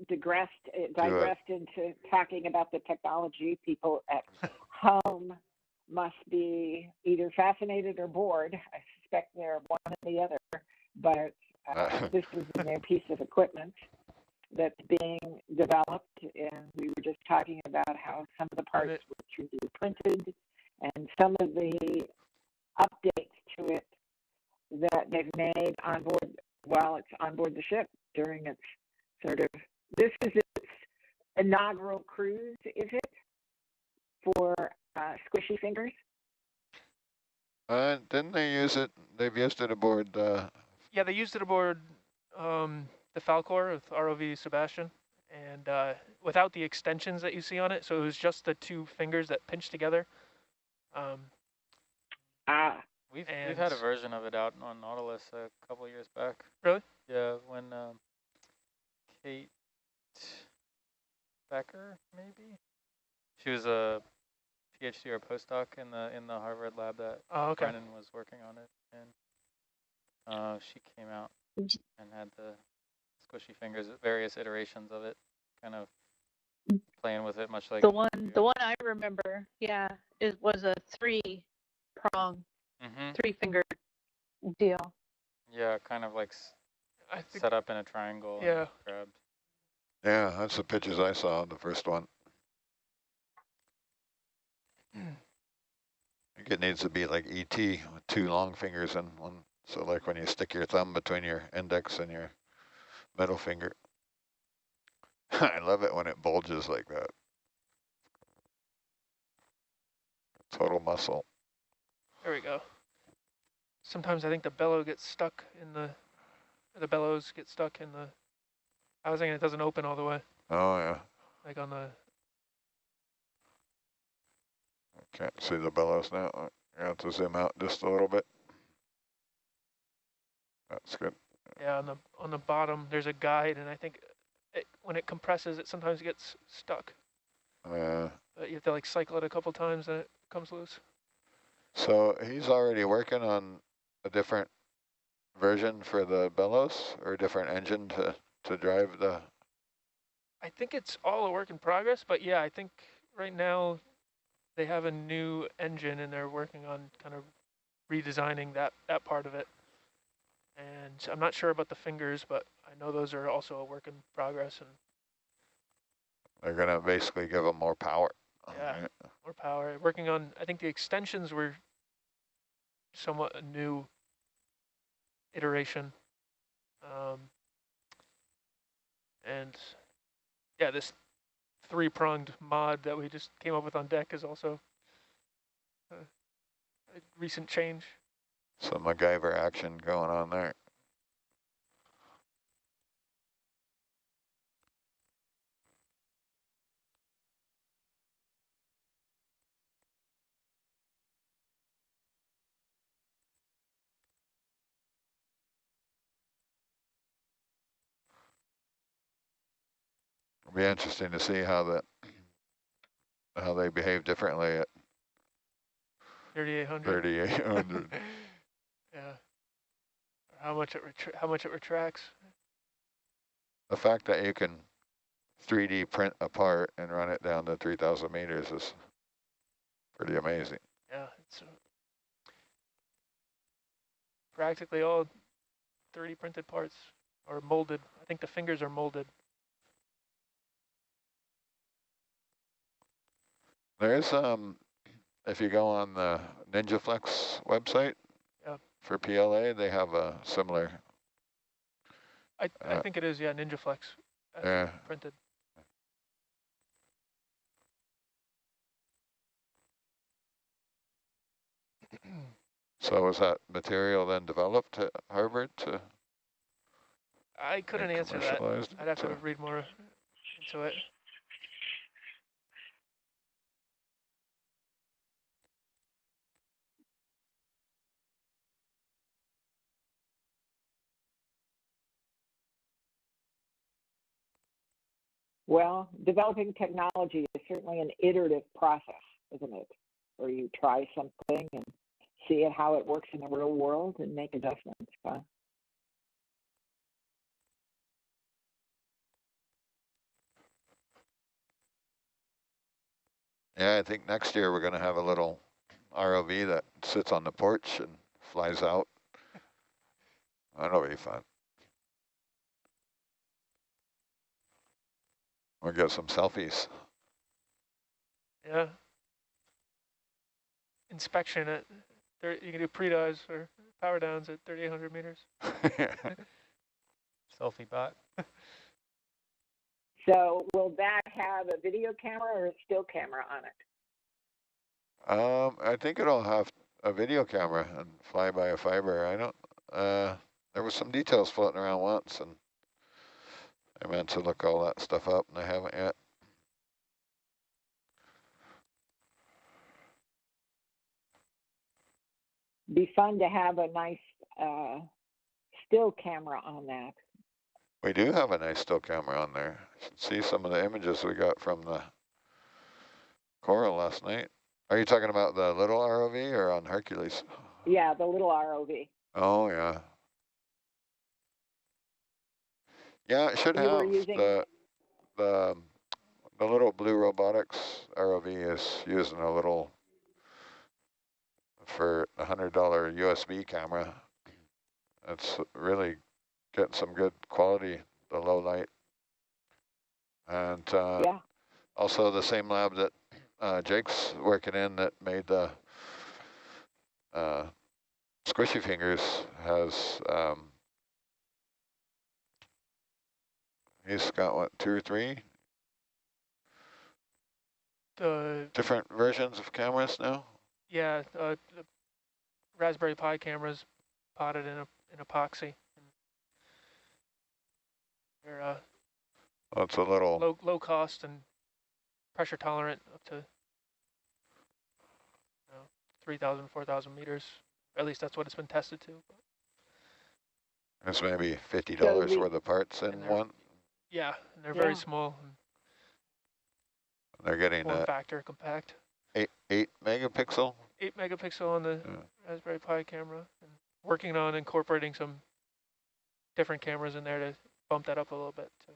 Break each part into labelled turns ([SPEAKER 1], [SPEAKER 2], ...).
[SPEAKER 1] digressed into talking about the technology. People at home must be either fascinated or bored. I suspect they're one or the other, but this is a new piece of equipment that's being developed, and we were just talking about how some of the parts were 3D printed, and some of the updates to it that they've made on board while it's on board the ship during its this is its inaugural cruise, is it, for squishy fingers?
[SPEAKER 2] Didn't they use it? They've used it aboard.
[SPEAKER 3] Yeah, they used it aboard the Falcor with ROV Sebastian, and without the extensions that you see on it, so it was just the two fingers that pinch together.
[SPEAKER 4] We've had a version of it out on Nautilus a couple of years back.
[SPEAKER 3] Really?
[SPEAKER 4] Yeah, when Kate Becker, maybe? She was a PhD or postdoc in the Harvard lab that Brennan was working on it, and she came out and had the squishy fingers, various iterations of it, kind of playing with it, much like
[SPEAKER 5] the one I remember. Yeah, it was a three-prong, three-finger deal.
[SPEAKER 4] Yeah, kind of like set up in a triangle.
[SPEAKER 3] Yeah.
[SPEAKER 4] And grabbed.
[SPEAKER 2] Yeah, that's the pictures I saw of the first one. I think it needs to be like ET with two long fingers and one. So like when you stick your thumb between your index and your middle finger. I love it when it bulges like that. Total muscle.
[SPEAKER 3] There we go. Sometimes I think the bellow gets stuck in the bellows get stuck in the housing and it doesn't open all the way.
[SPEAKER 2] Oh yeah.
[SPEAKER 3] Like on the.
[SPEAKER 2] I can't see the bellows now. I have to zoom out just a little bit. That's good.
[SPEAKER 3] Yeah, on the bottom there's a guide, and I think when it compresses, it sometimes gets stuck.
[SPEAKER 2] Yeah.
[SPEAKER 3] But you have to like cycle it a couple times, and it comes loose.
[SPEAKER 2] So he's already working on a different version for the bellows, or a different engine to drive the.
[SPEAKER 3] I think it's all a work in progress, but yeah, I think right now they have a new engine, and they're working on kind of redesigning that part of it. And I'm not sure about the fingers, but I know those are also a work in progress. And
[SPEAKER 2] they're going to basically give them more power.
[SPEAKER 3] Yeah, more power. Working on, I think the extensions were somewhat a new iteration. And yeah, this three-pronged mod that we just came up with on deck is also a recent change.
[SPEAKER 2] Some MacGyver action going on there. It'll be interesting to see how they behave differently at
[SPEAKER 3] 3,800.
[SPEAKER 2] 3,800.
[SPEAKER 3] Yeah. How much it retracts.
[SPEAKER 2] The fact that you can 3D print a part and run it down to 3,000 meters is pretty amazing.
[SPEAKER 3] Yeah, it's practically all 3D printed parts are molded. I think the fingers are molded.
[SPEAKER 2] There's if you go on the NinjaFlex website for PLA, they have a similar.
[SPEAKER 3] I think it is, yeah, NinjaFlex.
[SPEAKER 2] Yeah.
[SPEAKER 3] Printed.
[SPEAKER 2] So was that material then developed at Harvard to?
[SPEAKER 3] I couldn't answer that. I'd have to read more into it.
[SPEAKER 1] Well, developing technology is certainly an iterative process, isn't it? Where you try something and see how it works in the real world and make adjustments. Huh?
[SPEAKER 2] Yeah, I think next year we're going to have a little ROV that sits on the porch and flies out. That'll be fun. We'll get some selfies.
[SPEAKER 3] Yeah. Inspection at, you can do pre-dives or power downs at 3,800 meters.
[SPEAKER 4] Selfie bot.
[SPEAKER 1] So will that have a video camera or a still camera on it?
[SPEAKER 2] I think it'll have a video camera and fly-by-a-fiber. I don't, there was some details floating around once, and I meant to look all that stuff up, and I haven't yet.
[SPEAKER 1] Be fun to have a nice still camera on that.
[SPEAKER 2] We do have a nice still camera on there. You should see some of the images we got from the coral last night. Are you talking about the little ROV or on Hercules?
[SPEAKER 1] Yeah, the little ROV.
[SPEAKER 2] Oh, yeah. Yeah, it should have the little Blue Robotics ROV is using a little for a $100 USB camera. It's really getting some good quality, the low light. And
[SPEAKER 1] yeah.
[SPEAKER 2] Also the same lab that Jake's working in that made the squishy fingers has, he's got what, 2 or 3 different versions of cameras now?
[SPEAKER 3] Yeah, the Raspberry Pi cameras potted in epoxy. They're
[SPEAKER 2] it's a little
[SPEAKER 3] low cost and pressure tolerant up to 3,000, 4,000 meters. At least that's what it's been tested to.
[SPEAKER 2] There's maybe $50 worth of parts in one.
[SPEAKER 3] Yeah, and they're very small. And
[SPEAKER 2] they're getting
[SPEAKER 3] form factor compact.
[SPEAKER 2] 8 megapixel.
[SPEAKER 3] 8 megapixel on the Raspberry Pi camera, and working on incorporating some different cameras in there to bump that up a little bit too.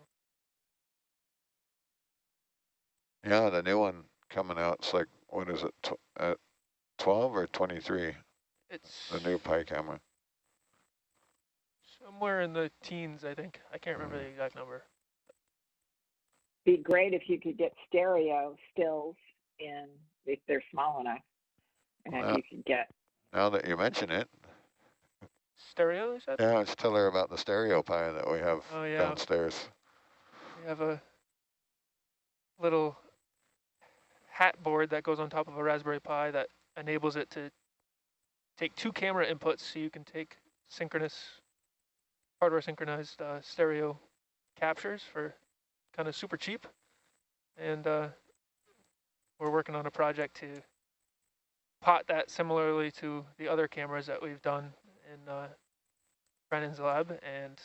[SPEAKER 2] Yeah, the new one coming out, it's like, what is it, at 12 or 23?
[SPEAKER 3] It's
[SPEAKER 2] the new Pi camera.
[SPEAKER 3] Somewhere in the teens, I think. I can't remember the exact number.
[SPEAKER 1] Be great if you could get stereo stills in, if they're small enough. And you could get.
[SPEAKER 2] Now that you mention it.
[SPEAKER 3] Stereo, you said?
[SPEAKER 2] Yeah, let's tell her about the stereo Pi that we have downstairs.
[SPEAKER 3] We have a little hat board that goes on top of a Raspberry Pi that enables it to take 2 camera inputs, so you can take hardware synchronized stereo captures for kind of super cheap. And we're working on a project to pot that similarly to the other cameras that we've done in Brennan's lab and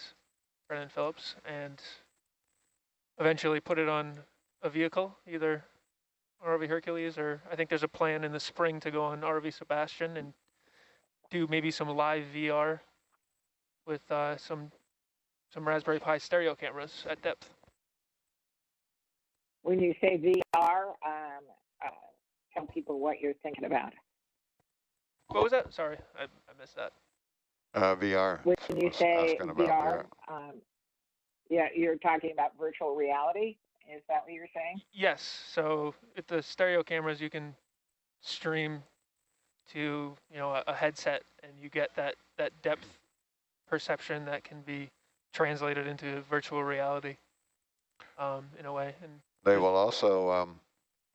[SPEAKER 3] Brennan Phillips, and eventually put it on a vehicle, either ROV Hercules, or I think there's a plan in the spring to go on ROV Sebastian and do maybe some live VR with some Raspberry Pi stereo cameras at depth.
[SPEAKER 1] When you say VR, tell people what you're thinking about.
[SPEAKER 3] What was that? Sorry, I missed that.
[SPEAKER 2] VR.
[SPEAKER 1] When you say VR, yeah, you're talking about virtual reality? Is that what you're saying?
[SPEAKER 3] Yes. So with the stereo cameras, you can stream to a headset, and you get that depth perception that can be translated into virtual reality in a way. And
[SPEAKER 2] they will also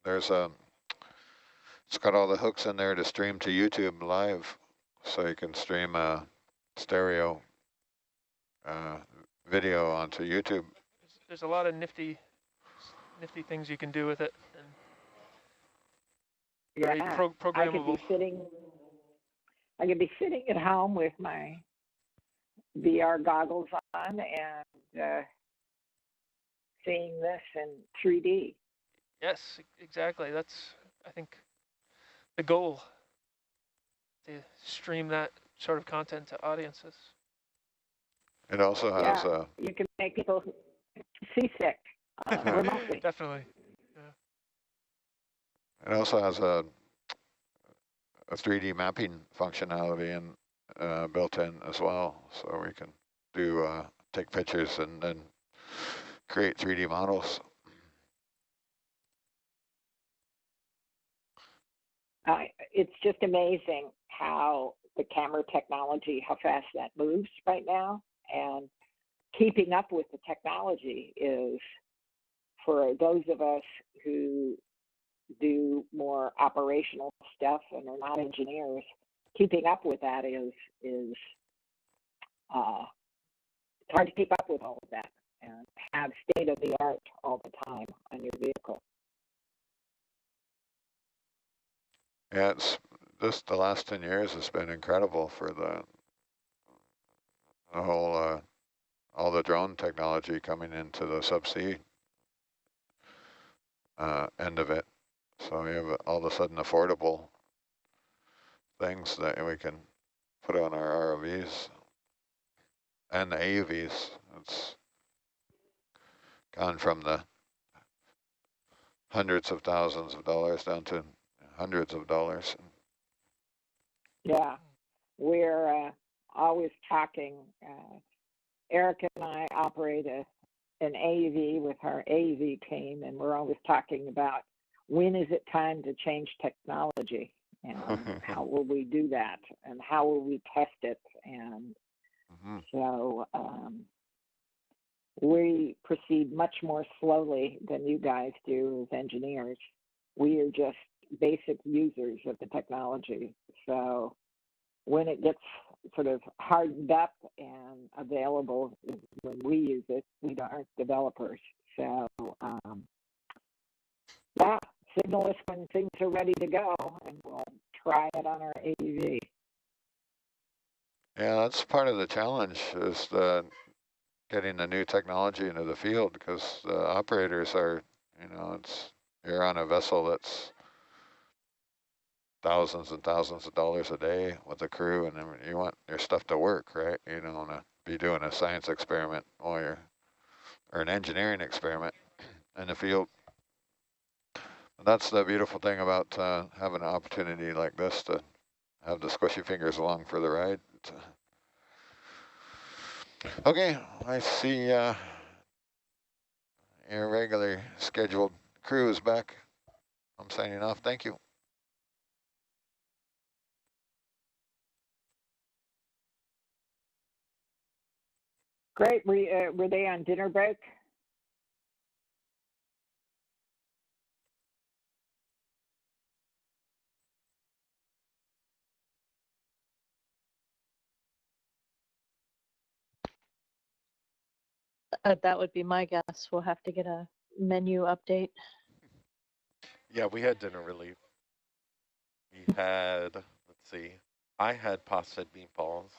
[SPEAKER 2] it's got all the hooks in there to stream to YouTube live, so you can stream a stereo video onto YouTube.
[SPEAKER 3] There's a lot of nifty things you can do with it, and very programmable.
[SPEAKER 1] I could be sitting at home with my VR goggles on and seeing this in 3D.
[SPEAKER 3] Yes, exactly. That's, I think, the goal, to stream that sort of content to audiences.
[SPEAKER 2] It also has
[SPEAKER 1] you can make people seasick remotely.
[SPEAKER 3] Definitely.
[SPEAKER 2] It also has a 3D mapping functionality and built in as well, so we can do take pictures and then create 3D models.
[SPEAKER 1] It's just amazing how the camera technology, how fast that moves right now, and keeping up with the technology is, for those of us who do more operational stuff and are not engineers, keeping up with that is it's hard to keep up with all of that and have state of the art all the time on your vehicle.
[SPEAKER 2] Yeah, it's just the last 10 years has been incredible for the whole all the drone technology coming into the subsea end of it. So we have all of a sudden affordable things that we can put on our ROVs and the AUVs. It's gone from the hundreds of thousands of dollars down to hundreds of dollars.
[SPEAKER 1] Yeah, we're always talking. Erica and I operate an AUV with our AUV team, and we're always talking about when is it time to change technology, and how will we do that, and how will we test it, and so we proceed much more slowly than you guys do as engineers. We are just basic users of the technology. So when it gets sort of hardened up and available is when we use it. We aren't developers. So yeah, signal us when things are ready to go, and we'll try it on our AUV.
[SPEAKER 2] Yeah, that's part of the challenge, is getting the new technology into the field, because the operators are, you're on a vessel that's thousands and thousands of dollars a day with a crew, and then you want your stuff to work, right? You don't want to be doing a science experiment or an engineering experiment in the field. And that's the beautiful thing about having an opportunity like this to have the squishy fingers along for the ride. Okay, I see your regular scheduled crew is back. I'm signing off. Thank you.
[SPEAKER 1] Great. Were they on dinner break?
[SPEAKER 5] That would be my guess. We'll have to get a menu update.
[SPEAKER 6] Yeah, we had dinner relief. We had, let's see, I had pasta and meatballs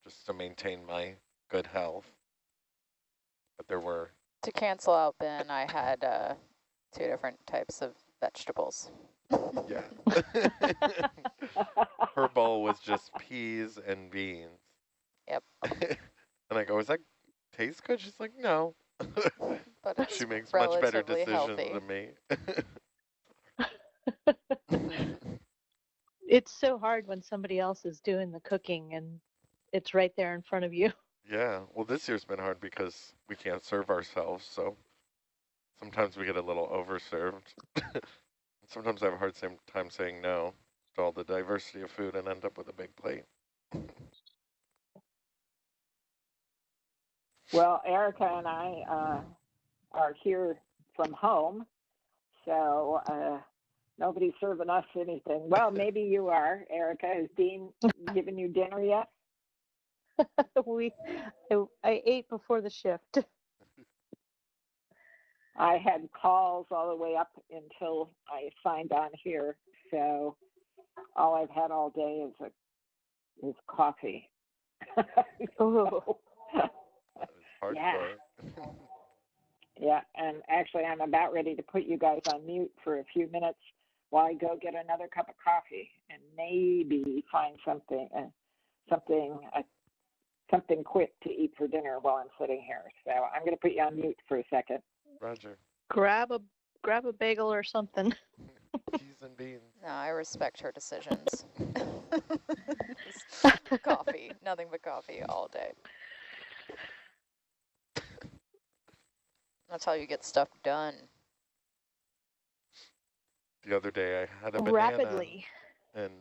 [SPEAKER 6] just to maintain my good health. But there were...
[SPEAKER 7] To cancel out Ben, I had 2 different types of vegetables.
[SPEAKER 6] Yeah. Her bowl was just peas and beans.
[SPEAKER 7] Yep.
[SPEAKER 6] And I go, does that taste good? She's like, no.
[SPEAKER 7] But
[SPEAKER 6] she makes much better decisions
[SPEAKER 7] healthy.
[SPEAKER 6] than me.
[SPEAKER 5] It's so hard when somebody else is doing the cooking and it's right there in front of you.
[SPEAKER 6] Yeah, well, this year's been hard because we can't serve ourselves, so sometimes we get a little overserved. Sometimes I have a hard time saying no to all the diversity of food and end up with a big plate.
[SPEAKER 1] Well, Erica and I are here from home, so nobody's serving us anything. Well, maybe you are, Erica. Has Dean given you dinner yet?
[SPEAKER 5] I ate before the shift.
[SPEAKER 1] I had calls all the way up until I signed on here, so all I've had all day is coffee.
[SPEAKER 5] Oh.
[SPEAKER 1] Yeah. Yeah, and actually I'm about ready to put you guys on mute for a few minutes while I go get another cup of coffee and maybe find something quick to eat for dinner while I'm sitting here. So I'm going to put you on mute for a second.
[SPEAKER 6] Roger.
[SPEAKER 5] Grab a bagel or something.
[SPEAKER 6] and beans.
[SPEAKER 7] No, I respect her decisions. Coffee, nothing but coffee all day. That's how you get stuff done.
[SPEAKER 6] The other day I had a banana.
[SPEAKER 5] Rapidly.
[SPEAKER 6] And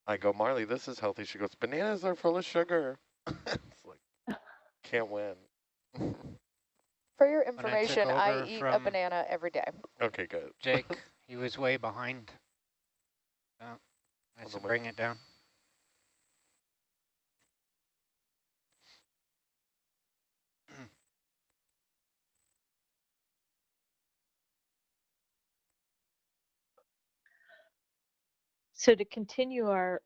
[SPEAKER 6] I go, Marley, this is healthy. She goes, bananas are full of sugar. It's like, can't win.
[SPEAKER 7] For your information, I eat a banana every day.
[SPEAKER 6] Okay, good.
[SPEAKER 8] Jake, he was way behind. I should bring it down.
[SPEAKER 5] So to continue our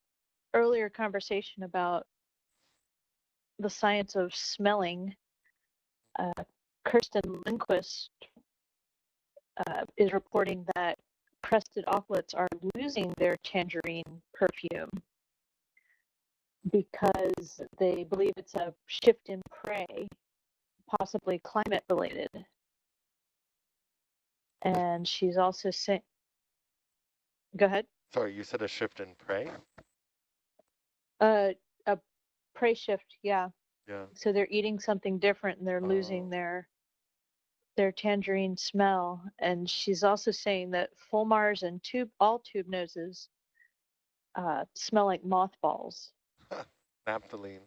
[SPEAKER 5] earlier conversation about the science of smelling, Kirsten Lindquist is reporting that crested auklets are losing their tangerine perfume because they believe it's a shift in prey, possibly climate related. And she's also saying, go ahead.
[SPEAKER 6] Sorry, you said a shift in prey?
[SPEAKER 5] A prey shift, yeah.
[SPEAKER 6] Yeah.
[SPEAKER 5] So they're eating something different and they're losing their tangerine smell. And she's also saying that fulmars and all tube noses smell like mothballs.
[SPEAKER 6] Naphthalene.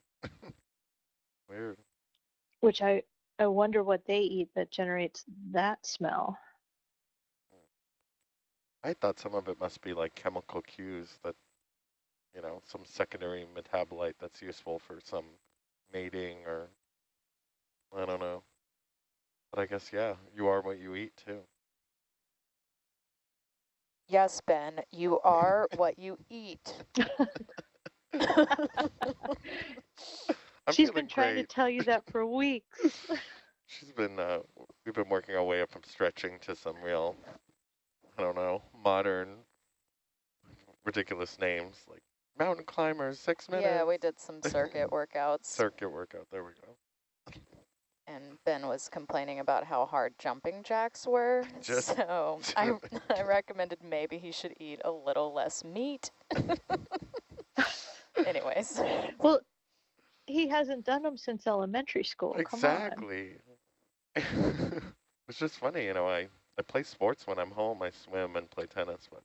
[SPEAKER 6] Weird.
[SPEAKER 5] Which I wonder what they eat that generates that smell.
[SPEAKER 6] I thought some of it must be like chemical cues that, you know, some secondary metabolite that's useful for some mating or, I don't know. But I guess, yeah, you are what you eat too.
[SPEAKER 7] Yes, Ben, you are what you eat.
[SPEAKER 5] She's been trying to tell you that for weeks.
[SPEAKER 6] She's been, we've been working our way up from stretching to some real, I don't know, modern, ridiculous names like mountain climbers, 6 minutes.
[SPEAKER 7] Yeah, we did some circuit workouts.
[SPEAKER 6] Circuit workout, there we go.
[SPEAKER 7] And Ben was complaining about how hard jumping jacks were. So I recommended maybe he should eat a little less meat. Anyways.
[SPEAKER 5] Well, he hasn't done them since elementary school.
[SPEAKER 6] Exactly. It's just funny, you know, I play sports when I'm home. I swim and play tennis, but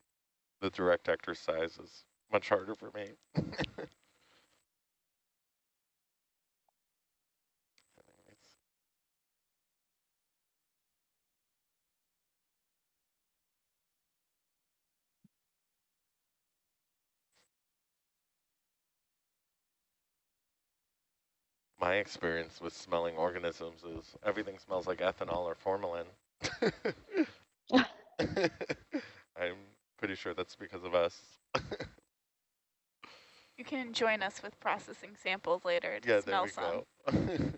[SPEAKER 6] the direct exercise is much harder for me. My experience with smelling organisms is everything smells like ethanol or formalin. I'm pretty sure that's because of us.
[SPEAKER 9] You can join us with processing samples later to smell some.
[SPEAKER 6] Go.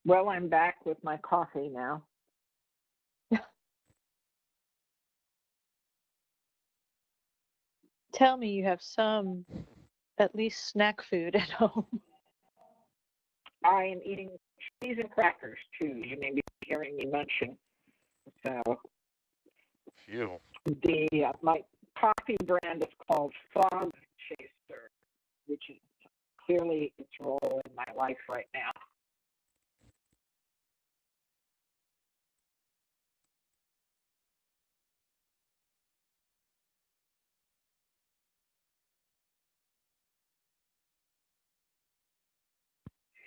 [SPEAKER 1] Well, I'm back with my coffee now.
[SPEAKER 5] Tell me you have some, at least snack food at home.
[SPEAKER 1] I am eating cheese and crackers too. You may be hearing me munching. So,
[SPEAKER 6] Phew.
[SPEAKER 1] My coffee brand is called Fog Chaser, which is clearly its role in my life right now.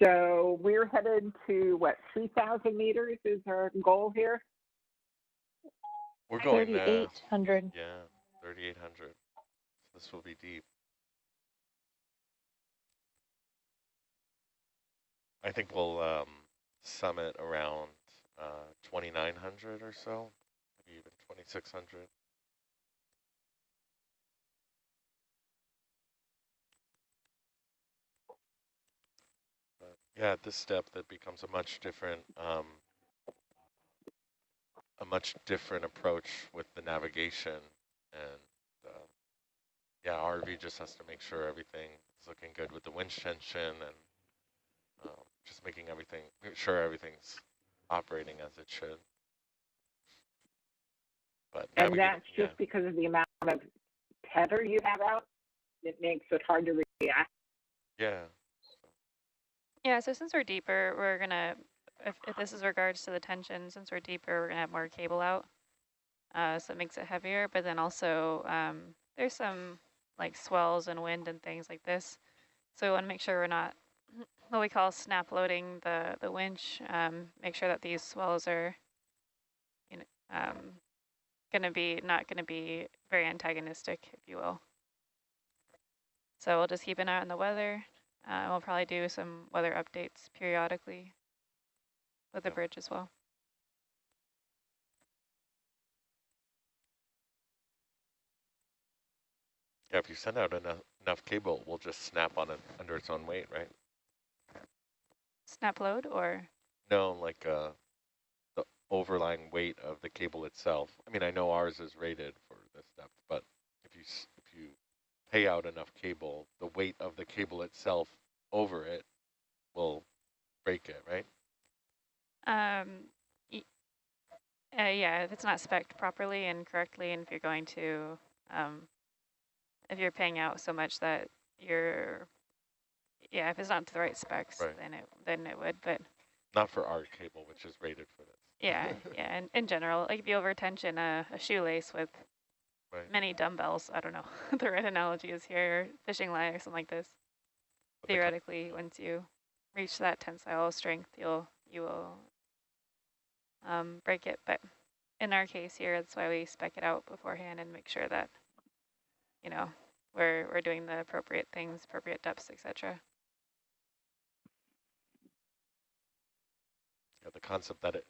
[SPEAKER 1] So we're headed to, 3,000 meters is our goal here?
[SPEAKER 6] We're going
[SPEAKER 5] 3,800.
[SPEAKER 6] Yeah, 3,800. This will be deep. I think we'll summit around 2,900 or so, maybe even 2,600. Yeah, at this step, that becomes a much different approach with the navigation, and yeah, RV just has to make sure everything is looking good with the winch tension, and just make sure everything's operating as it should. But
[SPEAKER 1] and that's just because of the amount of tether you have out. It makes it hard to react.
[SPEAKER 6] Yeah.
[SPEAKER 10] Yeah, so since we're deeper, we're gonna, if this is regards to the tension, since we're deeper, we're gonna have more cable out. So it makes it heavier, but then also there's some like swells and wind and things like this. So we wanna make sure we're not what we call snap loading the winch. Make sure that these swells are, you know, not gonna be very antagonistic, if you will. So we'll just keep an eye on the weather. We'll probably do some weather updates periodically with the bridge as well.
[SPEAKER 6] Yeah, if you send out enough cable, we'll just snap on it under its own weight, right?
[SPEAKER 10] Snap load or?
[SPEAKER 6] No, like the overlying weight of the cable itself. I mean, I know ours is rated for this depth, but if you pay out enough cable, the weight of the cable itself over it will break it, right?
[SPEAKER 10] Yeah, if it's not spec'd properly and correctly, and if you're going to, if you're paying out so much that you're, yeah, if it's not to the right specs,
[SPEAKER 6] right,
[SPEAKER 10] then it would, but.
[SPEAKER 6] Not for our cable, which is rated for this.
[SPEAKER 10] Yeah, yeah, and in general, like if you overtension a shoelace with many dumbbells, I don't know the right analogy is here, fishing line or something like this. But theoretically, once you reach that tensile strength, you will break it. But in our case here, that's why we spec it out beforehand and make sure that, you know, we're doing the appropriate things, appropriate depths, etc.
[SPEAKER 6] Yeah, the concept that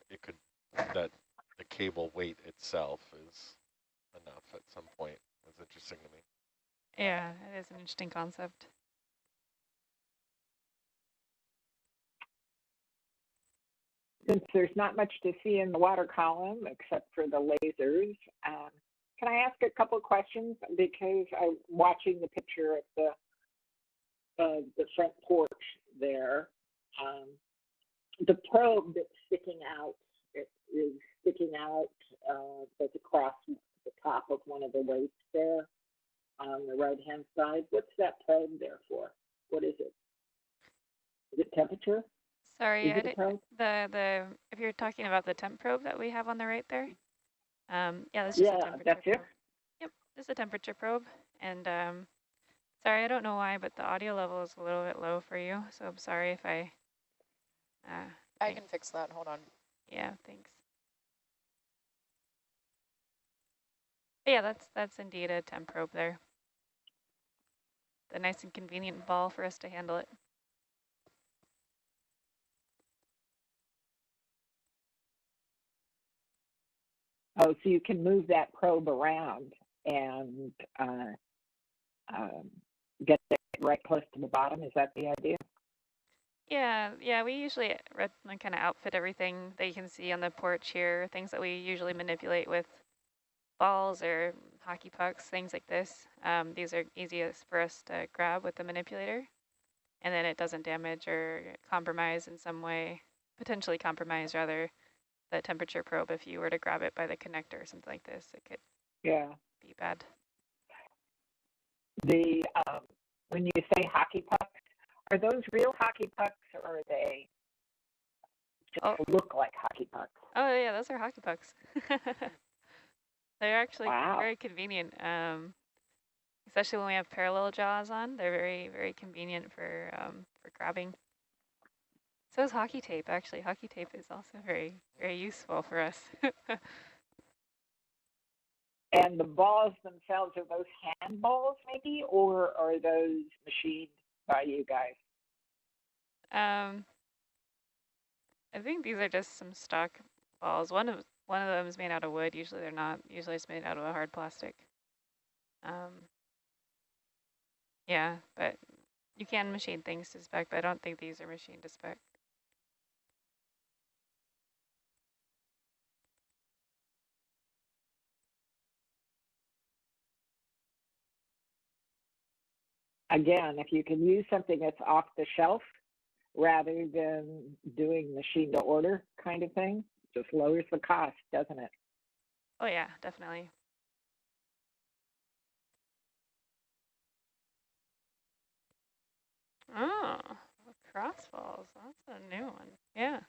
[SPEAKER 6] that the cable weight itself is enough at some point is interesting to me.
[SPEAKER 10] Yeah, it is an interesting concept.
[SPEAKER 1] Since there's not much to see in the water column except for the lasers, can I ask a couple of questions? Because I'm watching the picture of the front porch there. The probe that's sticking out, it is sticking out that's across the top of one of the weights there on the right-hand side. What's that probe there for? What is it? Is it temperature?
[SPEAKER 10] Sorry, if you're talking about the temp probe that we have on the right there, yeah, that's just a temperature probe. Yep, just a temperature probe. And sorry, I don't know why, but the audio level is a little bit low for you, so I'm sorry if I
[SPEAKER 7] can fix that. Hold on.
[SPEAKER 10] Yeah, thanks. But yeah, that's indeed a temp probe there. The nice and convenient ball for us to handle it.
[SPEAKER 1] Oh, so you can move that probe around and get it right close to the bottom. Is that the idea?
[SPEAKER 10] Yeah, we usually kind of outfit everything that you can see on the porch here, things that we usually manipulate with balls or hockey pucks, things like this. These are easiest for us to grab with the manipulator, and then it doesn't damage or compromise in some way, potentially compromise rather, the temperature probe. If you were to grab it by the connector or something like this, it could be bad.
[SPEAKER 1] The when you say hockey pucks, are those real hockey pucks or are they just look like hockey pucks?
[SPEAKER 10] Oh yeah, those are hockey pucks. They're actually very convenient, especially when we have parallel jaws on. They're very, very convenient for grabbing. So is hockey tape, actually. Hockey tape is also very, very useful for us.
[SPEAKER 1] And the balls themselves, are those hand balls maybe, or are those machined by you guys?
[SPEAKER 10] I think these are just some stock balls. One of them is made out of wood. Usually they're not. Usually it's made out of a hard plastic. Yeah, but You can machine things to spec, but I don't think these are machined to spec.
[SPEAKER 1] Again, if you can use something that's off the shelf rather than doing machine to order kind of thing, just lowers the cost, doesn't it?
[SPEAKER 10] Oh yeah, definitely. Oh, crossballs. That's a new one. Yeah.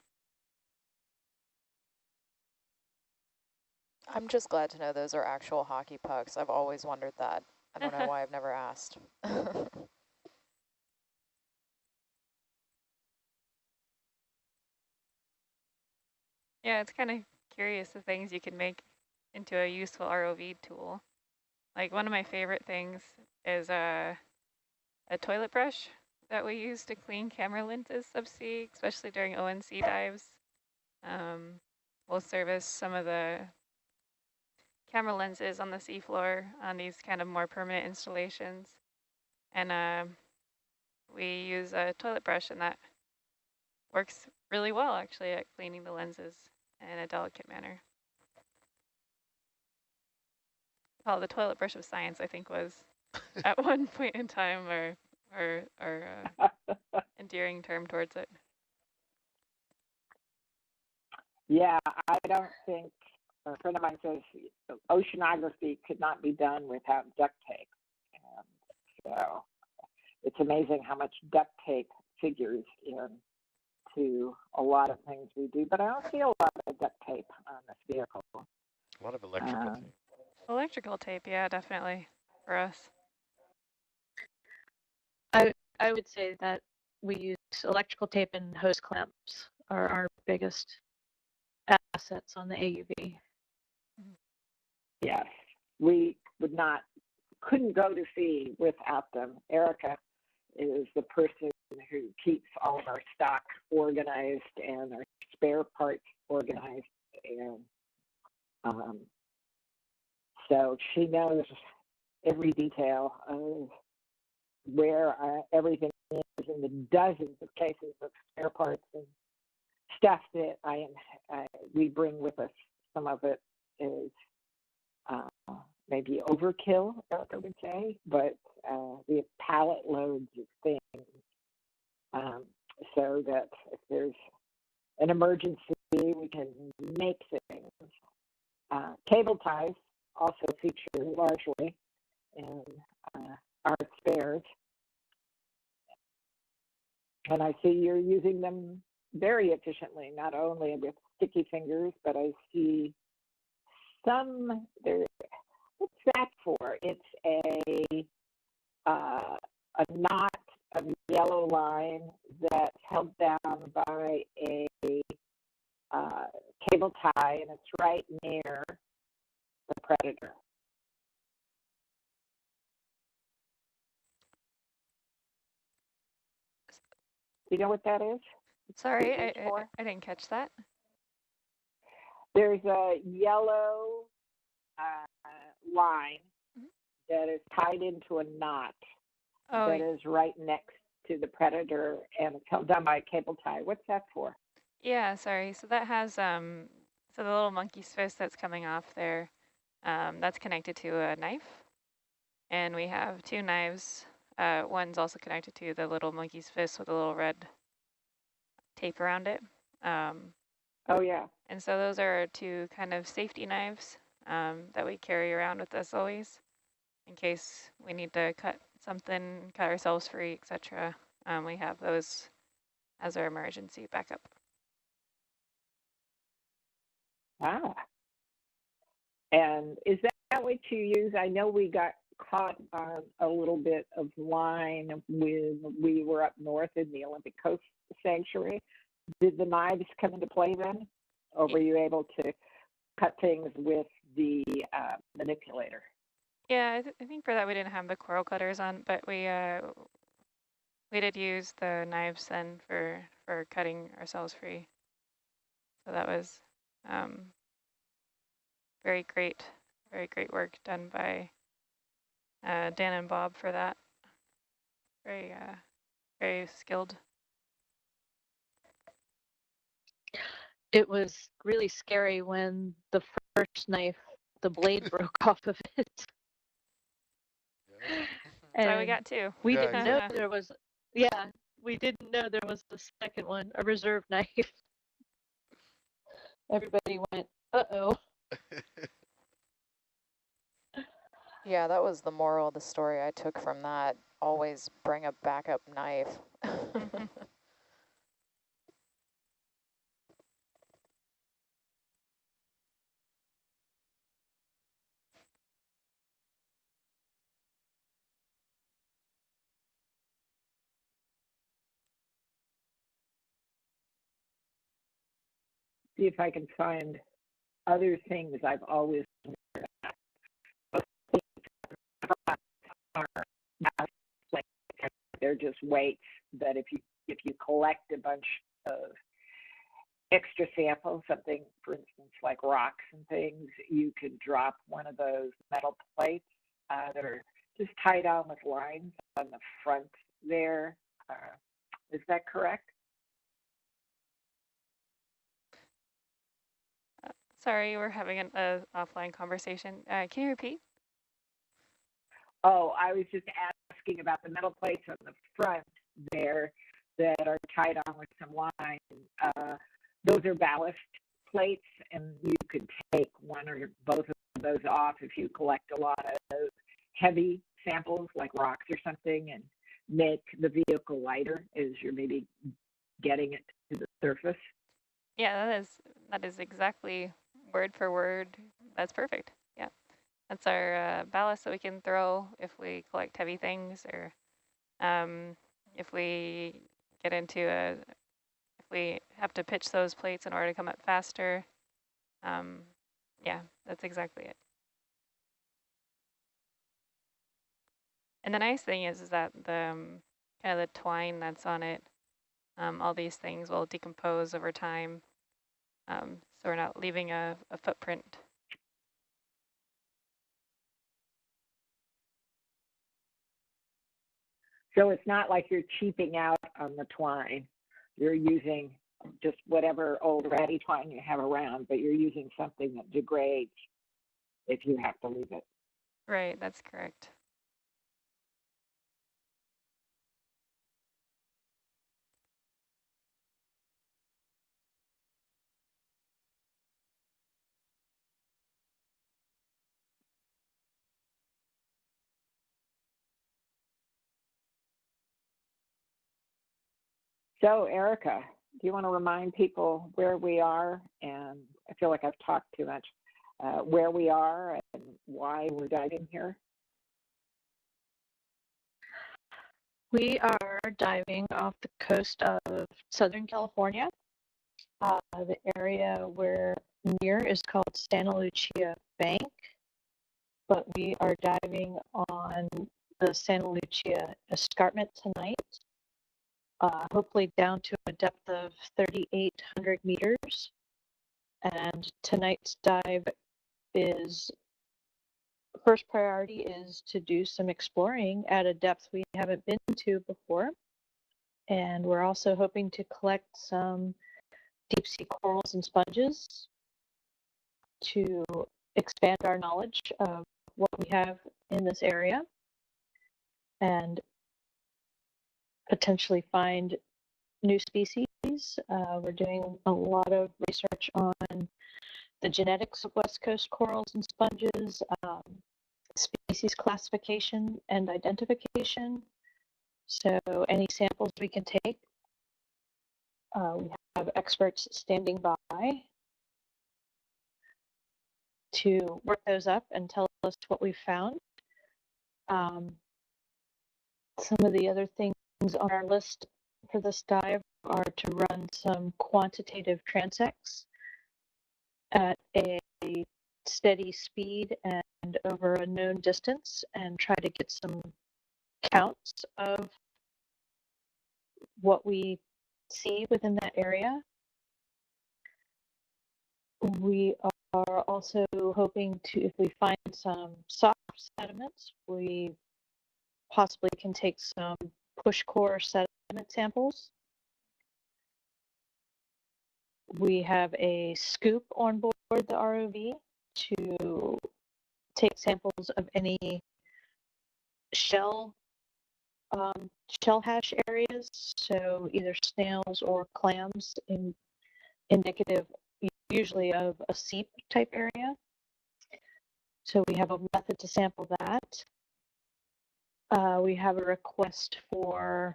[SPEAKER 7] I'm just glad to know those are actual hockey pucks. I've always wondered that. I don't know why I've never asked.
[SPEAKER 10] Yeah, it's kind of curious the things you can make into a useful ROV tool. Like one of my favorite things is a toilet brush that we use to clean camera lenses subsea, especially during ONC dives. We'll service some of the camera lenses on the seafloor on these kind of more permanent installations. And we use a toilet brush, and that works really well actually at cleaning the lenses in a delicate manner. Well, the toilet brush of science, I think, was at one point in time our endearing term towards it.
[SPEAKER 1] Yeah, I don't think, a friend of mine says oceanography could not be done without duct tape. And so it's amazing how much duct tape figures into a lot of things we do, but I don't see a lot of duct tape on this vehicle.
[SPEAKER 6] A lot of electrical tape.
[SPEAKER 10] Electrical tape, yeah, definitely, for us.
[SPEAKER 5] I would say that we use electrical tape and hose clamps are our biggest assets on the AUV.
[SPEAKER 1] Yes, we couldn't go to sea without them. Erica is the person who keeps all of our stock organized and our spare parts organized, and so she knows every detail of where everything is in the dozens of cases of spare parts and stuff that we bring with us. Some of it is maybe overkill, Erica would say, but we have pallet loads of things so that if there's an emergency, we can make things. Cable ties also feature largely in our spares. And I see you're using them very efficiently, not only with sticky fingers, but I see some there. What's that for? It's a knot of yellow line that's held down by a cable tie, and it's right near the predator. You know what that is?
[SPEAKER 10] Sorry, I didn't catch that.
[SPEAKER 1] There's a yellow line that is tied into a knot that is right next to the predator, and it's held down by a cable tie. What's that for?
[SPEAKER 10] Yeah, sorry. So that has so the little monkey's fist that's coming off there, that's connected to a knife, and we have two knives. One's also connected to the little monkey's fist with a little red tape around it.
[SPEAKER 1] Oh yeah.
[SPEAKER 10] And so those are our two kind of safety knives that we carry around with us always, in case we need to cut something, cut ourselves free, etc. We have those as our emergency backup.
[SPEAKER 1] Ah. And is that what you use? I know we got caught on a little bit of line when we were up north in the Olympic Coast Sanctuary. Did the knives come into play then? Or were you able to cut things with the manipulator?
[SPEAKER 10] Yeah, I think for that we didn't have the coral cutters on, but we did use the knives then for cutting ourselves free. So that was very great work done by Dan and Bob for that. Very very skilled.
[SPEAKER 5] It was really scary when the first knife, the blade broke off of it.
[SPEAKER 10] So we got two.
[SPEAKER 5] We didn't know there was, we didn't know there was the second one, a reserve knife. Everybody went, uh-oh.
[SPEAKER 7] Yeah, that was the moral of the story I took from that. Always bring a backup knife.
[SPEAKER 1] See if I can find other things I've always they're just weights that if you collect a bunch of extra samples, something for instance like rocks and things, you could drop one of those metal plates that are just tied on with lines on the front there. Is that correct?
[SPEAKER 10] Sorry, we're having an offline conversation. Can you repeat?
[SPEAKER 1] Oh, I was just asking about the metal plates on the front there that are tied on with some line. Those are ballast plates, and you could take one or both of those off if you collect a lot of heavy samples like rocks or something, and make the vehicle lighter as you're maybe getting it to the surface.
[SPEAKER 10] Yeah, that is exactly word for word. That's perfect. Yeah, that's our ballast that we can throw if we collect heavy things, or if we get into if we have to pitch those plates in order to come up faster. Yeah, that's exactly it. And the nice thing is that the kind of the twine that's on it, all these things will decompose over time. So we're not leaving a footprint.
[SPEAKER 1] So it's not like you're cheaping out on the twine. You're using just whatever old ratty twine you have around, but you're using something that degrades if you have to leave it.
[SPEAKER 10] Right, that's correct.
[SPEAKER 1] So, Erica, do you want to remind people where we are? And I feel like I've talked too much. Where we are and why we're diving here?
[SPEAKER 5] We are diving off the coast of Southern California. The area we're near is called Santa Lucia Bank, but we are diving on the Santa Lucia escarpment tonight, hopefully down to a depth of 3,800 meters. And tonight's dive is, first priority is to do some exploring at a depth we haven't been to before. And we're also hoping to collect some deep sea corals and sponges to expand our knowledge of what we have in this area and potentially find new species. We're doing a lot of research on the genetics of West Coast corals and sponges, species classification and identification. So any samples we can take, we have experts standing by to work those up and tell us what we've found. Some of the other things on our list for this dive are to run some quantitative transects at a steady speed and over a known distance and try to get some counts of what we see within that area. We are also hoping to, if we find some soft sediments, we possibly can take some push core sediments sediment samples. We have a scoop on board the ROV to take samples of any shell hash areas, so either snails or clams, indicative usually of a seep type area. So we have a method to sample that. We have a request for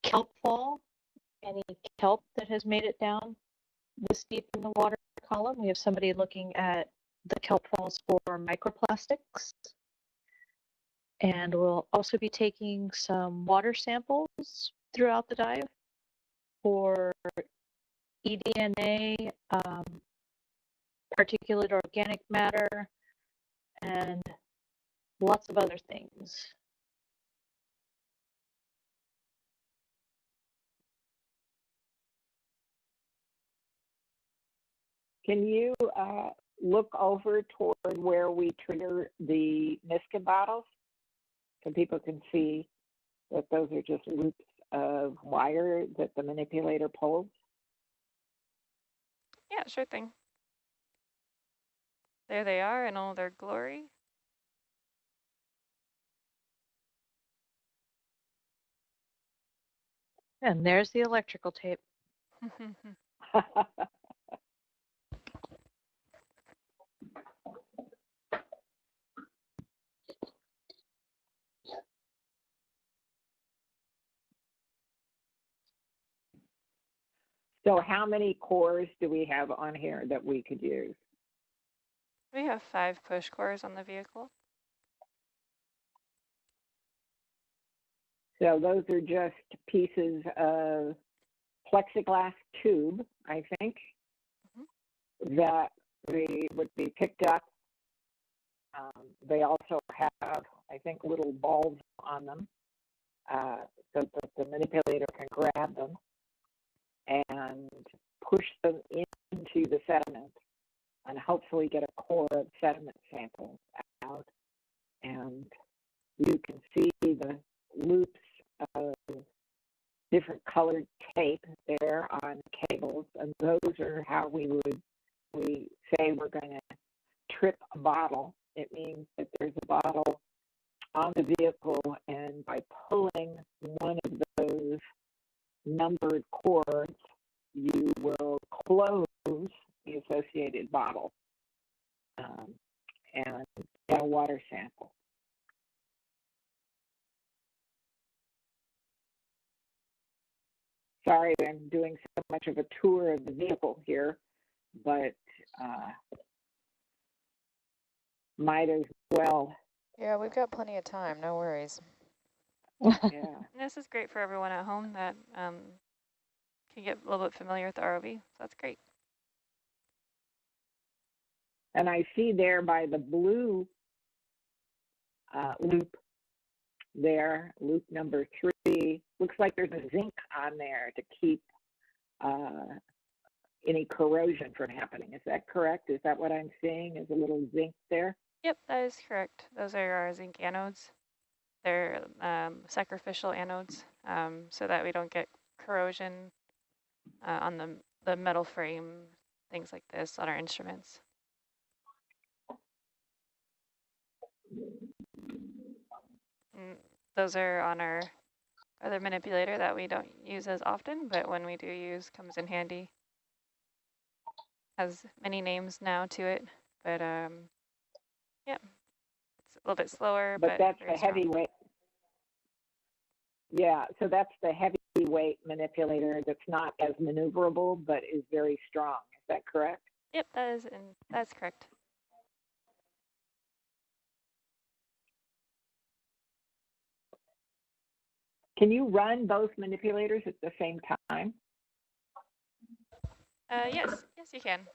[SPEAKER 5] kelp fall, any kelp that has made it down this deep in the water column. We have somebody looking at the kelp falls for microplastics. And we'll also be taking some water samples throughout the dive for eDNA, particulate organic matter, and lots of other things.
[SPEAKER 1] Can you look over toward where we trigger the Niska bottles so people can see that those are just loops of wire that the manipulator pulls?
[SPEAKER 10] Yeah, sure thing. There they are in all their glory.
[SPEAKER 5] And there's the electrical tape.
[SPEAKER 1] So how many cores do we have on here that we could use?
[SPEAKER 10] We have 5 push cores on the vehicle.
[SPEAKER 1] So those are just pieces of plexiglass tube, I think, that would be picked up. They also have, I think, little balls on them so that the manipulator can grab them and push them into the sediment and hopefully get a core of sediment samples out. And you can see the loops of different colored tape there on cables, and those are how we say we're going to trip a bottle. It means that there's a bottle on the vehicle, and by pulling one of those numbered cords, you will close the associated bottle and get a water sample. Sorry, I'm doing so much of a tour of the vehicle here, but might as well.
[SPEAKER 7] Yeah, we've got plenty of time. No worries.
[SPEAKER 1] Yeah.
[SPEAKER 10] This is great for everyone at home that can get a little bit familiar with the ROV. So that's great.
[SPEAKER 1] And I see there by the blue loop there, loop number 3, looks like there's a zinc on there to keep any corrosion from happening. Is that correct? Is that what I'm seeing? Is a little zinc there?
[SPEAKER 10] Yep, that is correct. Those are our zinc anodes. They're sacrificial anodes so that we don't get corrosion on the metal frame, things like this on our instruments. Those are on our other manipulator that we don't use as often, but when we do use, comes in handy. Has many names now to it, but yeah, it's a little bit slower, but
[SPEAKER 1] that's the
[SPEAKER 10] strong.
[SPEAKER 1] heavyweight. Yeah, so that's the heavyweight manipulator that's not as maneuverable, but is very strong. Is that correct?
[SPEAKER 10] Yep, that's correct.
[SPEAKER 1] Can you run both manipulators at the same time?
[SPEAKER 10] Yes, you can.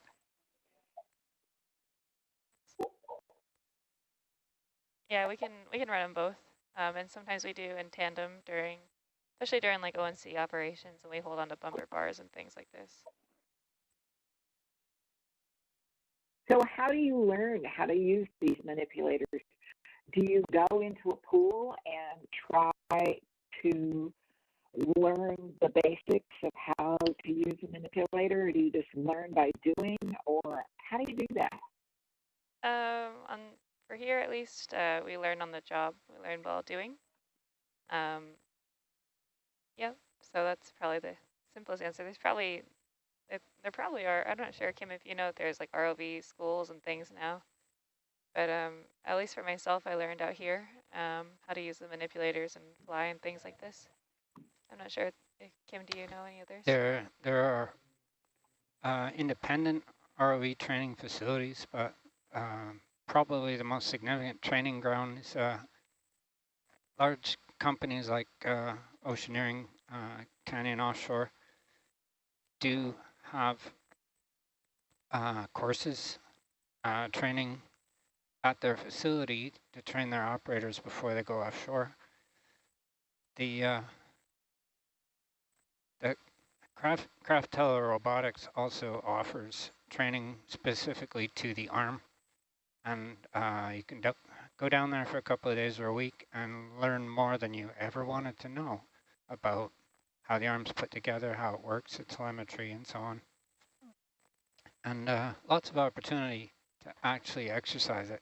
[SPEAKER 10] Yeah, we can run them both, and sometimes we do in tandem especially during like ONC operations, and we hold on to bumper bars and things like this.
[SPEAKER 1] So how do you learn how to use these manipulators? Do you go into a pool and try to learn the basics of how to use a manipulator, or do you just learn by doing, or how do you do that?
[SPEAKER 10] For here at least, we learn on the job. We learn while doing. Yeah, so that's probably the simplest answer. There probably are, I'm not sure, Kim, if you know, if there's like ROV schools and things now. But at least for myself, I learned out here how to use the manipulators and fly and things like this. I'm not sure. Kim, do you know any others?
[SPEAKER 8] There are independent ROV training facilities, but probably the most significant training ground is large companies like Oceaneering, Canyon Offshore do have courses, training at their facility to train their operators before they go offshore. The Craft Telerobotics also offers training specifically to the arm, and you can go down there for a couple of days or a week and learn more than you ever wanted to know about how the arm's put together, how it works, its telemetry, and so on. And lots of opportunity to actually exercise it.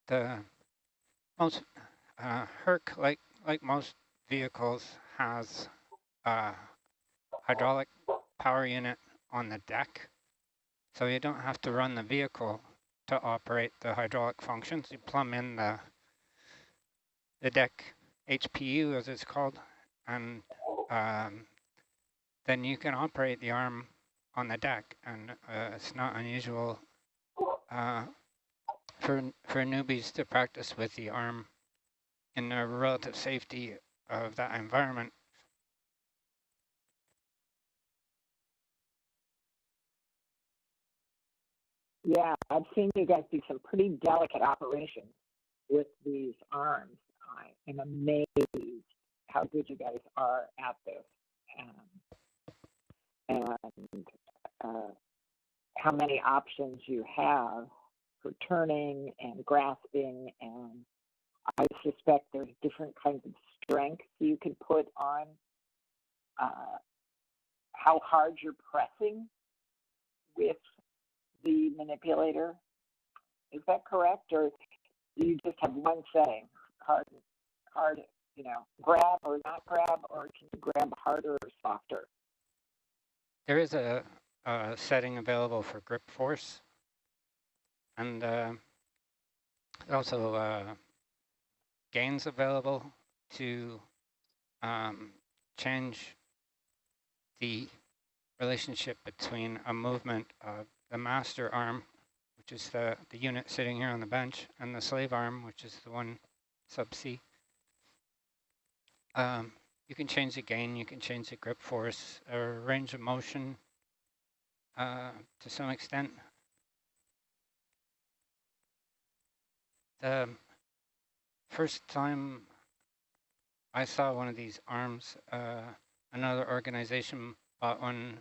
[SPEAKER 8] The most Herc, like most vehicles, has a hydraulic power unit on the deck, so you don't have to run the vehicle to operate the hydraulic functions. You plumb in the deck HPU, as it's called, and then you can operate the arm on the deck, and it's not unusual for newbies to practice with the arm in the relative safety of that environment.
[SPEAKER 1] Yeah, I've seen you guys do some pretty delicate operations with these arms. I am amazed how good you guys are at this, and how many options you have for turning and grasping, and I suspect there's different kinds of strengths you can put on how hard you're pressing with the manipulator. Is that correct, or do you just have one setting, hard, grab or not grab, or can you grab harder or softer?
[SPEAKER 8] There is a setting available for grip force, and also gains available to change the relationship between a movement of the master arm, which is the unit sitting here on the bench, and the slave arm, which is the one subsea. You can change the gain, you can change the grip force, or range of motion to some extent. The first time I saw one of these arms, another organization bought one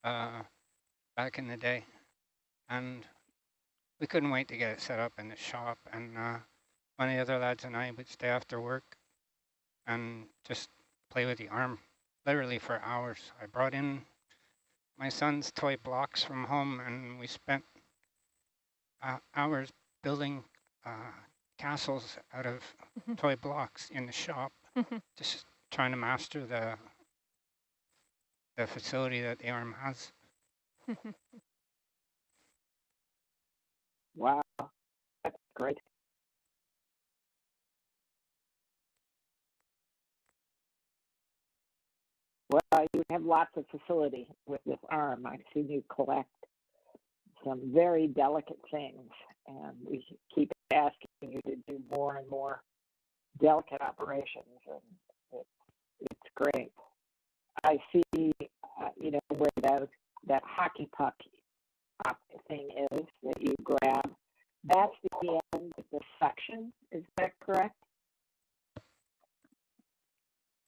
[SPEAKER 8] back in the day, and we couldn't wait to get it set up in the shop, and one of the other lads and I would stay after work and just play with the arm literally for hours. I brought in my son's toy blocks from home, and we spent hours building castles out of toy blocks in the shop, just trying to master the facility that the arm has.
[SPEAKER 1] Wow, that's great. Well, you have lots of facility with this arm. I've seen you collect some very delicate things, and we keep asking you to do more and more delicate operations, and it's great. I see, where that hockey puck thing is that you grab. That's the end of the suction. Is that correct?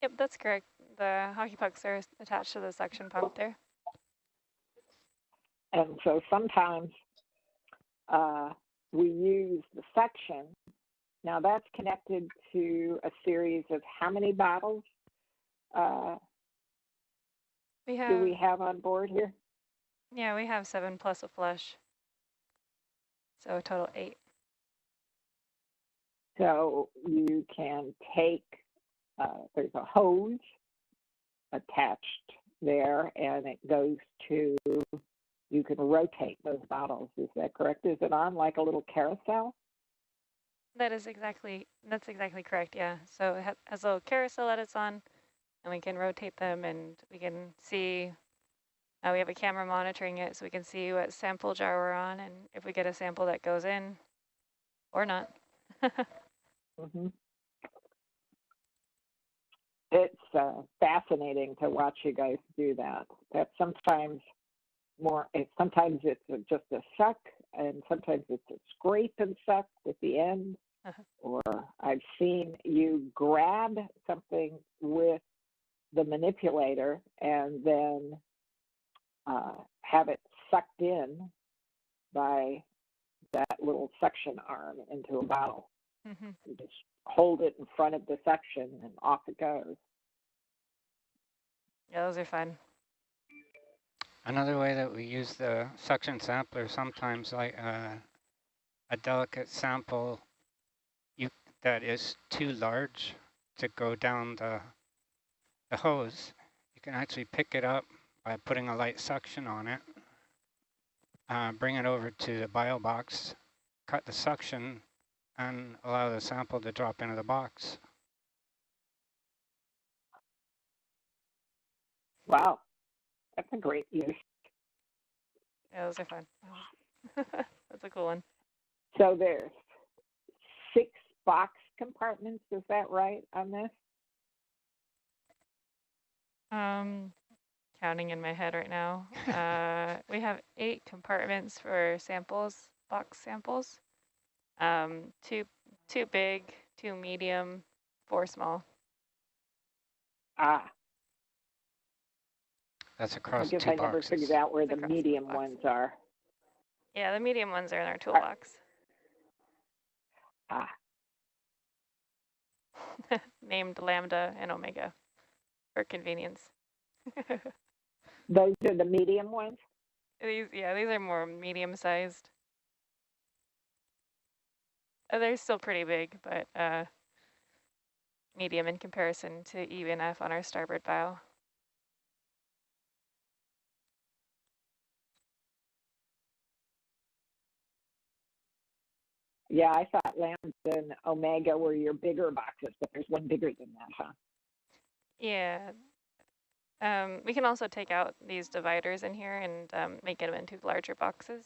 [SPEAKER 10] Yep, that's correct. The hockey pucks are attached to the suction pump there.
[SPEAKER 1] And so sometimes we use the suction. Now that's connected to a series of how many bottles do we have on board here?
[SPEAKER 10] Yeah, we have 7 plus a flush. So a total 8.
[SPEAKER 1] So you can take, there's a hose attached there, and it goes to, you can rotate those bottles. Is that correct? Is it on like a little carousel?
[SPEAKER 10] That's exactly correct, yeah. So it has a little carousel that it's on, and we can rotate them, and we can see, we have a camera monitoring it, so we can see what sample jar we're on, and if we get a sample that goes in or not.
[SPEAKER 1] Mm-hmm. It's fascinating to watch you guys do that. That's sometimes sometimes it's just a suck, and sometimes it's a scrape and suck at the end. Or I've seen you grab something with the manipulator and then have it sucked in by that little suction arm into a bottle. You just hold it in front of the suction and off it goes.
[SPEAKER 10] Yeah, those are fun.
[SPEAKER 8] Another way that we use the suction sampler, sometimes like a delicate sample that is too large to go down the hose, you can actually pick it up by putting a light suction on it, bring it over to the bio box, cut the suction, and allow the sample to drop into the box.
[SPEAKER 1] Wow, that's a great use.
[SPEAKER 10] Yeah, those are fun. That's a cool one.
[SPEAKER 1] So there's 6 box compartments, is that right, on this?
[SPEAKER 10] Counting in my head right now. We have 8 compartments for samples, box samples. 2 big, 2 medium, 4 small.
[SPEAKER 1] Ah.
[SPEAKER 8] That's across 2 boxes.
[SPEAKER 1] I guess I never figured out where the medium ones are.
[SPEAKER 10] Yeah, the medium ones are in our toolbox.
[SPEAKER 1] Ah.
[SPEAKER 10] Named Lambda and Omega for convenience.
[SPEAKER 1] Those are the medium ones?
[SPEAKER 10] These are more medium-sized. They're still pretty big, but medium in comparison to E and F on our starboard bow.
[SPEAKER 1] Yeah, I thought Lambda and Omega were your bigger boxes, but there's one bigger than that, huh?
[SPEAKER 10] Yeah. We can also take out these dividers in here and make them into larger boxes.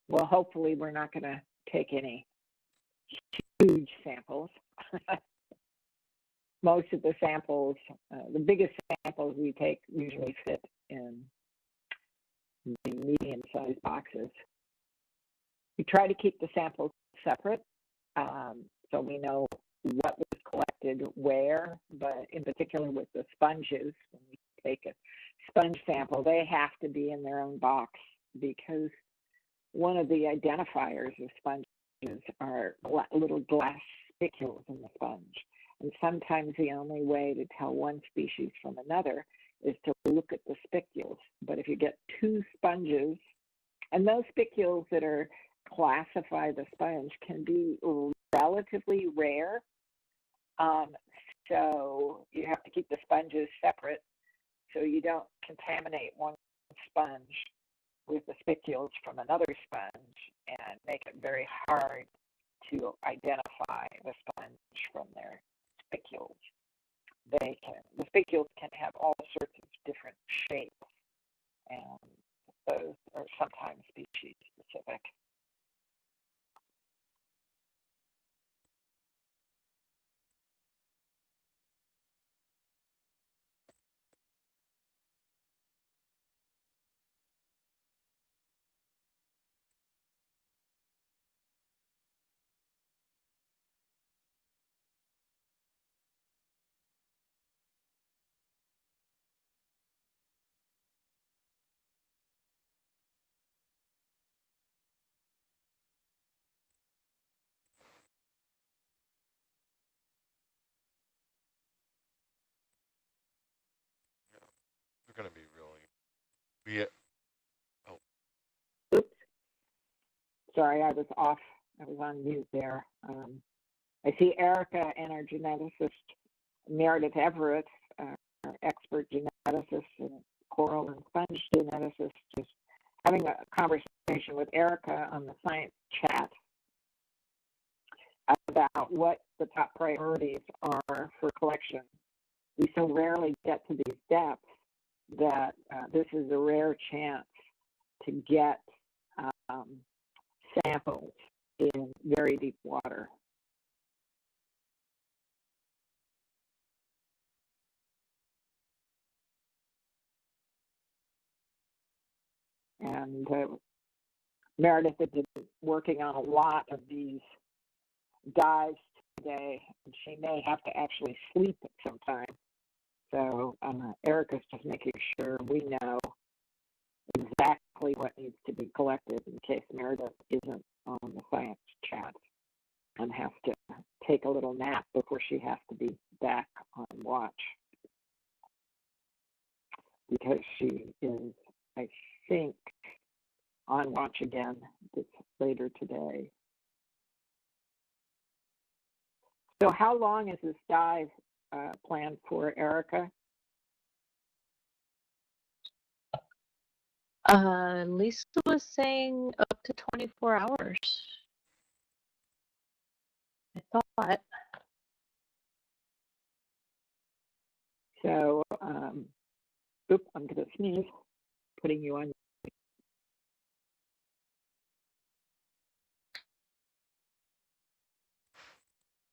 [SPEAKER 1] Well, hopefully we're not going to take any huge samples. Most of the samples, the biggest samples we take usually fit in the medium-sized boxes. We try to keep the samples separate so we know what was collected where, but in particular with the sponges, when we take a sponge sample, they have to be in their own box because one of the identifiers of sponges are little glass spicules in the sponge. And sometimes the only way to tell one species from another is to look at the spicules. But if you get 2 sponges, and those spicules that are classified as sponge can be relatively rare, so you have to keep the sponges separate so you don't contaminate one sponge with the spicules from another sponge and make it very hard to identify the sponge from their spicules. The spicules can have all sorts of different shapes, and those are sometimes species specific.
[SPEAKER 6] going to be really,
[SPEAKER 1] Oops. Sorry, I was off. I was on mute there. I see Erica and our geneticist, Meredith Everett, our expert geneticist and coral and sponge geneticist, just having a conversation with Erica on the science chat about what the top priorities are for collection. We so rarely get to these depths that this is a rare chance to get samples in very deep water. And Meredith has been working on a lot of these dives today, and she may have to actually sleep at some time. So Erica's just making sure we know exactly what needs to be collected in case Meredith isn't on the science chat and has to take a little nap before she has to be back on watch. Because she is, I think, on watch again later today. So how long is this dive planned for, Erica?
[SPEAKER 5] Lisa was saying up to 24 hours. I thought.
[SPEAKER 1] So, oops, I'm going to sneeze, putting you on.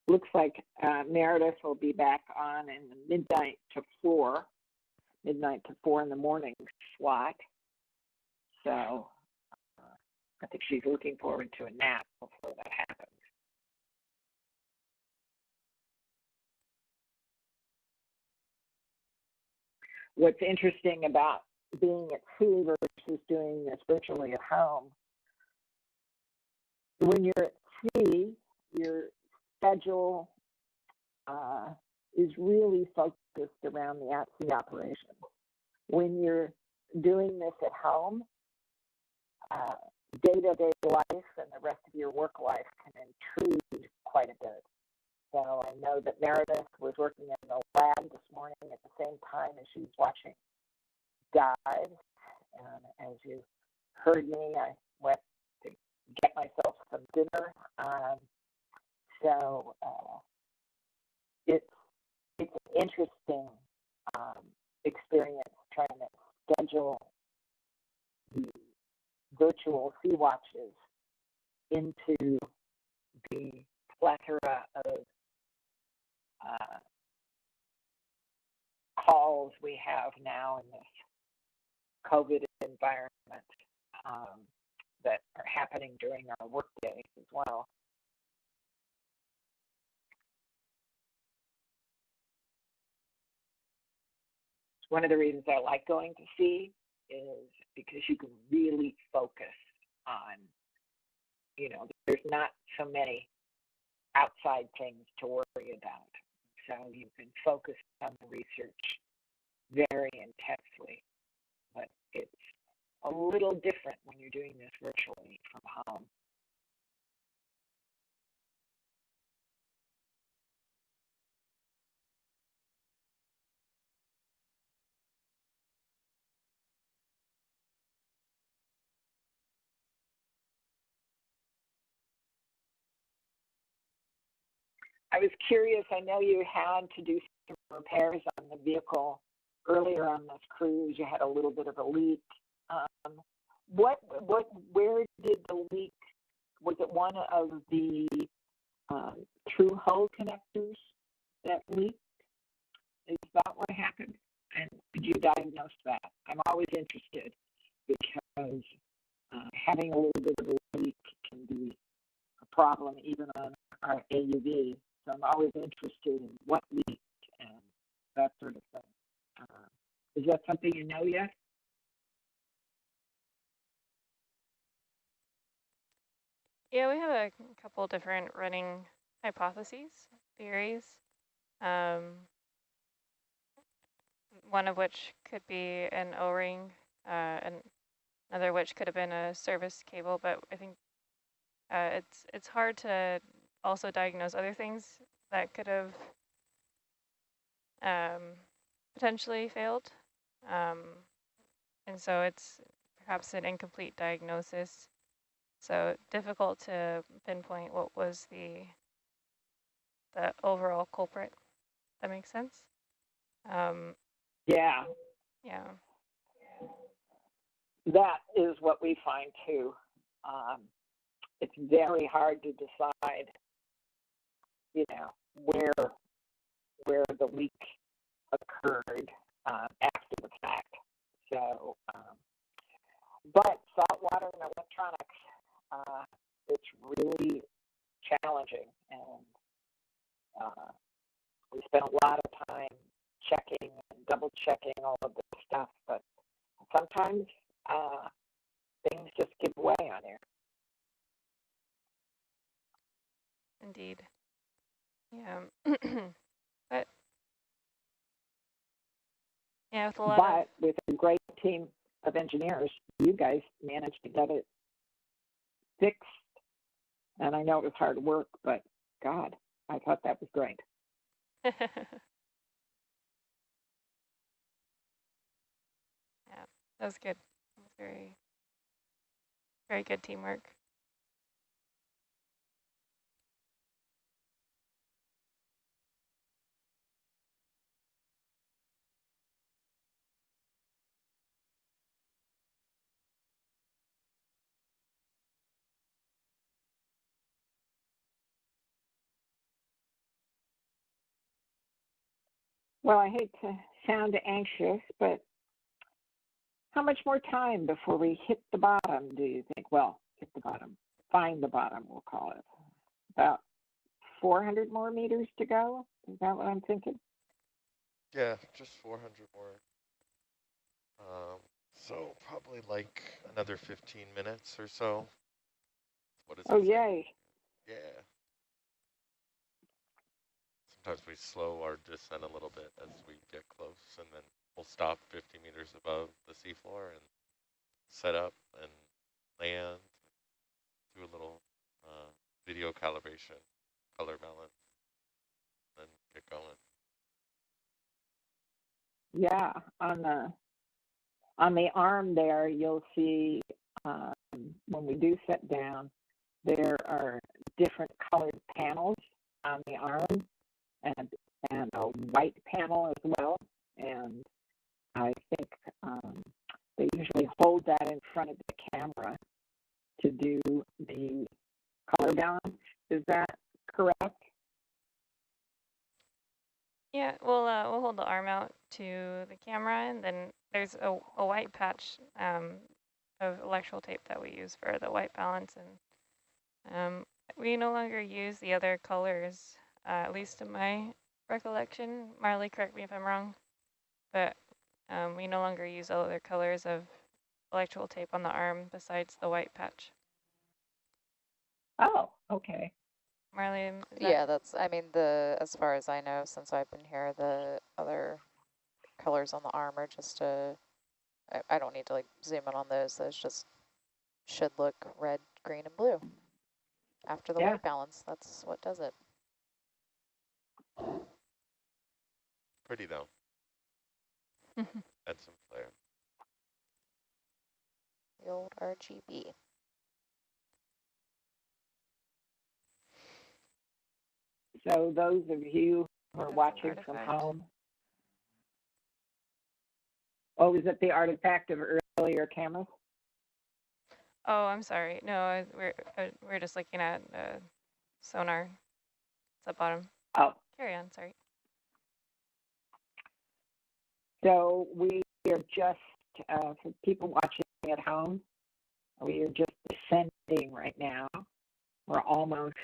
[SPEAKER 1] Looks like Meredith will be back on in the midnight to 4 in the morning slot. So I think she's looking forward to a nap before that happens. What's interesting about being at sea versus doing this virtually at home, when you're at sea, your schedule is really focused around the at-sea operation. When you're doing this at home, day-to-day life and the rest of your work life can intrude quite a bit. So I know that Meredith was working in the lab this morning at the same time as she was watching dives. And as you heard me, I went to get myself some dinner. So it's an interesting experience trying to schedule the virtual sea watches into the plethora of calls we have now in this COVID environment that are happening during our work days as well. One of the reasons I like going to sea is because you can really focus on, there's not so many outside things to worry about. So you can focus on the research very intensely. But it's a little different when you're doing this virtually from home. I was curious, I know you had to do some repairs on the vehicle earlier on this cruise. You had a little bit of a leak. Where did the leak, was it one of the true hull connectors that leaked? Is that what happened? And could you diagnose that? I'm always interested because having a little bit of a leak can be a problem even on our AUV. So I'm always interested in what leaked and that sort of thing. Is that something you know yet?
[SPEAKER 10] Yeah, we have a couple different running hypotheses, theories. one of which could be an O-ring, and another which could have been a service cable, but I think it's hard to also diagnose other things that could have potentially failed. And so it's perhaps an incomplete diagnosis. So difficult to pinpoint what was the overall culprit. That makes sense?
[SPEAKER 1] Yeah.
[SPEAKER 10] Yeah.
[SPEAKER 1] That is what we find too. It's very hard to decide, you know, where the leak occurred after the fact. So, but saltwater and electronics, it's really challenging, and we spend a lot of time checking and double checking all of this stuff, but sometimes things just give way on here.
[SPEAKER 10] Indeed. Yeah. But yeah, with a lot
[SPEAKER 1] but with a great team of engineers, you guys managed to get it fixed. And I know it was hard work, but God, I thought that was great.
[SPEAKER 10] Yeah, that was good. That was very, very good teamwork.
[SPEAKER 1] Well, I hate to sound anxious, but how much more time before we hit the bottom, do you think? Well, hit the bottom. Find the bottom, we'll call it. About 400 more meters to go? Is that what I'm thinking?
[SPEAKER 6] Yeah, just 400 more. So probably like another 15 minutes or so. What is it?
[SPEAKER 1] Oh, yay.
[SPEAKER 6] Yeah. Sometimes we slow our descent a little bit as we get close, and then we'll stop 50 meters above the seafloor and set up and land, do a little video calibration, color balance, then get going.
[SPEAKER 1] Yeah, on the arm there, you'll see when we do set down, there are different colored panels on the arm, and a white panel as well. And I think they usually hold that in front of the camera to do the color balance. Is that correct?
[SPEAKER 10] Yeah, we'll hold the arm out to the camera, and then there's a white patch of electrical tape that we use for the white balance, and we no longer use the other colors, at least in my recollection. Marley, correct me if I'm wrong, but we no longer use other colors of electrical tape on the arm besides the white patch.
[SPEAKER 1] Oh, okay.
[SPEAKER 10] Marley?
[SPEAKER 7] Yeah, that's, I mean, as far as I know, since I've been here, the other colors on the arm are just I don't need to like zoom in on those. Those just should look red, green, and blue. After the white balance, that's what does it.
[SPEAKER 6] Pretty though. Add some flair.
[SPEAKER 7] The old RGB.
[SPEAKER 1] So those of you who are watching from home. Oh, is it the artifact of earlier cameras?
[SPEAKER 10] Oh, I'm sorry. No, we're just looking at sonar. It's at bottom.
[SPEAKER 1] Oh.
[SPEAKER 10] Carry on, sorry.
[SPEAKER 1] So we are just, for people watching at home, we are just descending right now. We're almost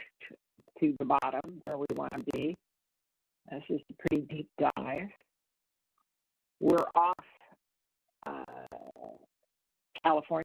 [SPEAKER 1] to the bottom where we want to be. This is a pretty deep dive. We're off California